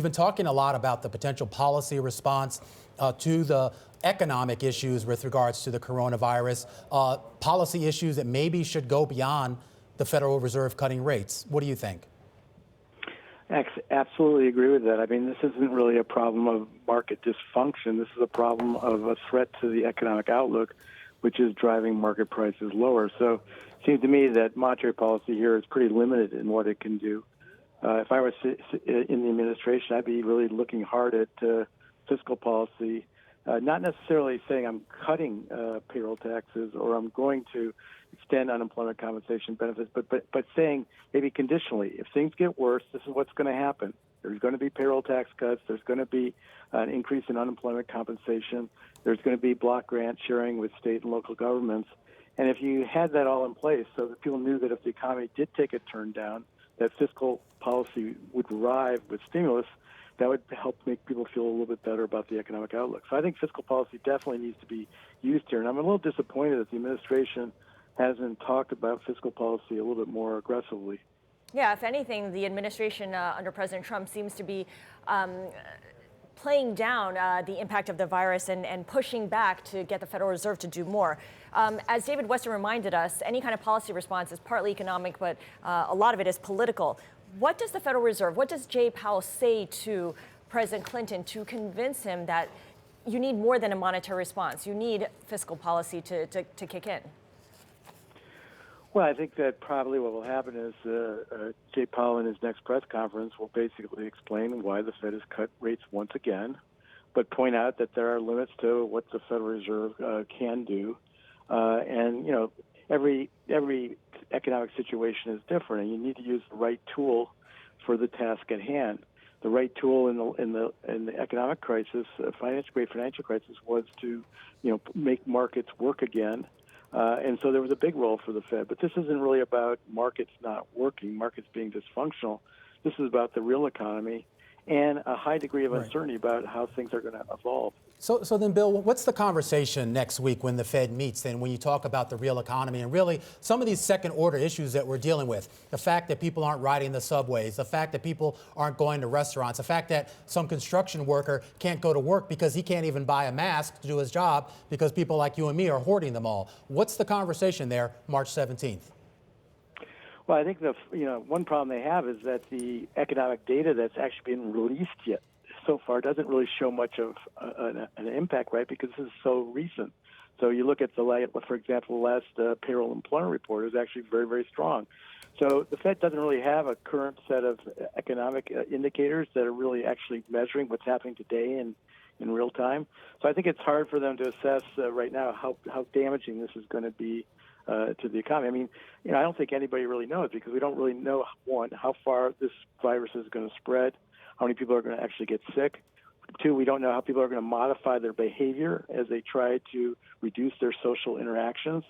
We've been talking a lot about the potential policy response to the economic issues with regards to the coronavirus, policy issues that maybe should go beyond the Federal Reserve cutting rates. What do you think? Absolutely agree with that. I mean, this isn't really a problem of market dysfunction. This is a problem of a threat to the economic outlook, which is driving market prices lower. So it seems to me that monetary policy here is pretty limited in what it can do. If I was in the administration, I'd be really looking hard at fiscal policy, not necessarily saying I'm cutting payroll taxes or I'm going to extend unemployment compensation benefits, but saying maybe conditionally, if things get worse, this is what's going to happen. There's going to be payroll tax cuts. There's going to be an increase in unemployment compensation. There's going to be block grant sharing with state and local governments. And if you had that all in place so that people knew that if the economy did take a turn down, that fiscal policy would arrive with stimulus, that would help make people feel a little bit better about the economic outlook. So I think fiscal policy definitely needs to be used here. And I'm a little disappointed that the administration hasn't talked about fiscal policy a little bit more aggressively. Yeah, if anything, the administration under President Trump seems to be playing down the impact of the virus and pushing back to get the Federal Reserve to do more. As David Weston reminded us, any kind of policy response is partly economic, but a lot of it is political. What does the Federal Reserve, what does Jay Powell say to President Clinton to convince him that you need more than a monetary response? You need fiscal policy to kick in. Well, I think that probably what will happen is Jay Powell in his next press conference will basically explain why the Fed has cut rates once again, but point out that there are limits to what the Federal Reserve can do. And, you know, every economic situation is different, and you need to use the right tool for the task at hand. The right tool in the economic crisis, great financial crisis, was to, make markets work again. And so there was a big role for the Fed. But this isn't really about markets not working, markets being dysfunctional. This is about the real economy and a high degree of uncertainty about how things are going to evolve. So then, Bill, what's the conversation next week when the Fed meets then, when you talk about the real economy and really some of these second-order issues that we're dealing with? The fact that people aren't riding the subways, the fact that people aren't going to restaurants, the fact that some construction worker can't go to work because he can't even buy a mask to do his job because people like you and me are hoarding them all. What's the conversation there March 17th? Well, I think one problem they have is that the economic data that's actually been released yet so far doesn't really show much of an impact, right? Because this is so recent. So you look at for example, the last payroll employment report is actually very, very strong. So the Fed doesn't really have a current set of economic indicators that are really actually measuring what's happening today in real time. So I think it's hard for them to assess right now how damaging this is going to be to the economy. I mean, I don't think anybody really knows because we don't really know, one, how far this virus is going to spread, how many people are going to actually get sick. Two, we don't know how people are going to modify their behavior as they try to reduce their social interactions.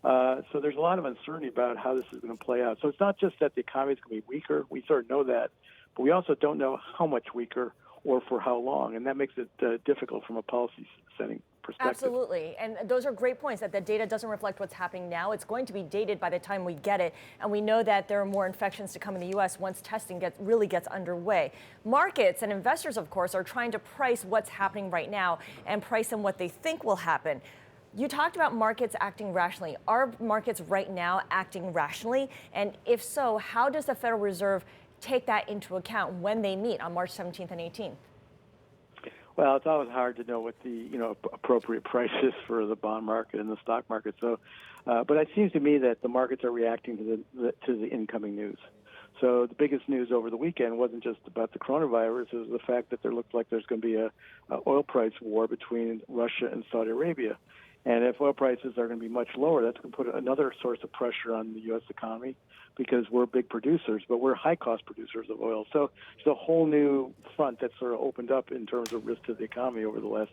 So there's a lot of uncertainty about how this is going to play out. So it's not just that the economy is going to be weaker. We sort of know that. But we also don't know how much weaker or for how long. And that makes it difficult from a policy setting perspective. Absolutely. And those are great points, that the data doesn't reflect what's happening now. It's going to be dated by the time we get it. And we know that there are more infections to come in the U.S. once testing really gets underway. Markets and investors, of course, are trying to price what's happening right now and price in what they think will happen. You talked about markets acting rationally. Are markets right now acting rationally? And if so, how does the Federal Reserve take that into account when they meet on March 17th and 18th? Well, it's always hard to know what the appropriate price is for the bond market and the stock market. So, but it seems to me that the markets are reacting to the incoming news. So the biggest news over the weekend wasn't just about the coronavirus; it was the fact that there looks like there's going to be a oil price war between Russia and Saudi Arabia. And if oil prices are going to be much lower, that's going to put another source of pressure on the U.S. economy because we're big producers, but we're high-cost producers of oil. So it's a whole new front that sort of opened up in terms of risk to the economy over the last,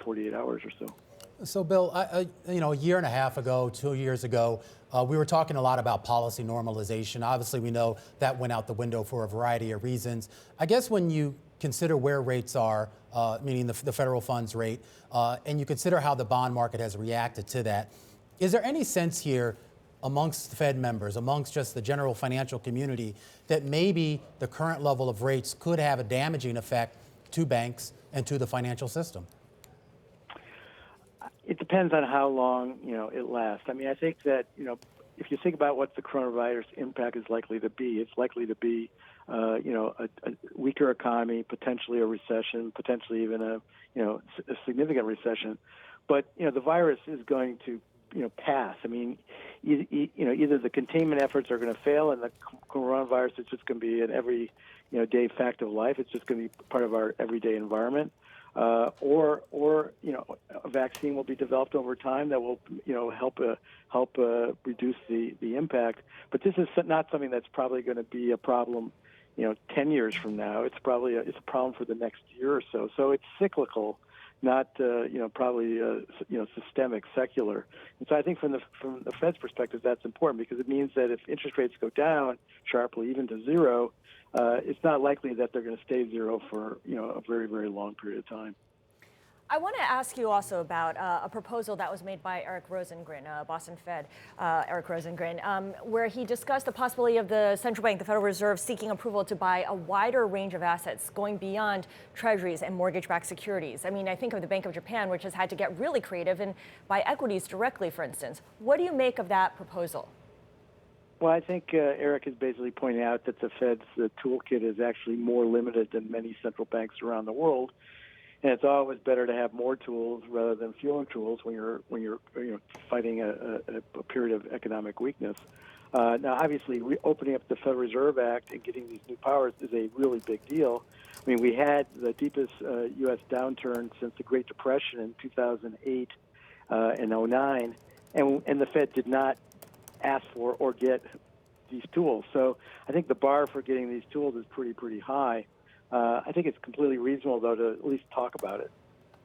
48 hours or so. So, Bill, a year and a half ago, 2 years ago, we were talking a lot about policy normalization. Obviously, we know that went out the window for a variety of reasons. I guess when you consider where rates are, meaning the federal funds rate, and you consider how the bond market has reacted to that, is there any sense here amongst the Fed members, amongst just the general financial community, that maybe the current level of rates could have a damaging effect to banks and to the financial system? It depends on how long, it lasts. I mean, I think that, if you think about what the coronavirus impact is likely to be, it's likely to be, a weaker economy, potentially a recession, potentially even a significant recession. But, the virus is going to, pass. I mean, either the containment efforts are going to fail and the coronavirus is just going to be an every, day fact of life. It's just going to be part of our everyday environment. Or a vaccine will be developed over time that will help reduce the impact. But this is not something that's probably going to be a problem 10 years from now. It's probably it's a problem for the next year or so. So it's cyclical, not probably systemic, secular. And so I think from the Fed's perspective, that's important because it means that if interest rates go down sharply, even to zero, it's not likely that they're going to stay zero for a very, very long period of time. I want to ask you also about a proposal that was made by Eric Rosengren, Boston Fed, Eric Rosengren, where he discussed the possibility of the central bank, the Federal Reserve, seeking approval to buy a wider range of assets going beyond treasuries and mortgage-backed securities. I mean, I think of the Bank of Japan, which has had to get really creative and buy equities directly, for instance. What do you make of that proposal? Well, I think Eric is basically pointing out that the Fed's toolkit is actually more limited than many central banks around the world. And it's always better to have more tools rather than fewer tools when you're fighting a period of economic weakness. Now, obviously, opening up the Federal Reserve Act and getting these new powers is a really big deal. I mean, we had the deepest U.S. downturn since the Great Depression in 2008 and 09, and the Fed did not ask for or get these tools. So I think the bar for getting these tools is pretty high. I think it's completely reasonable, though, to at least talk about it.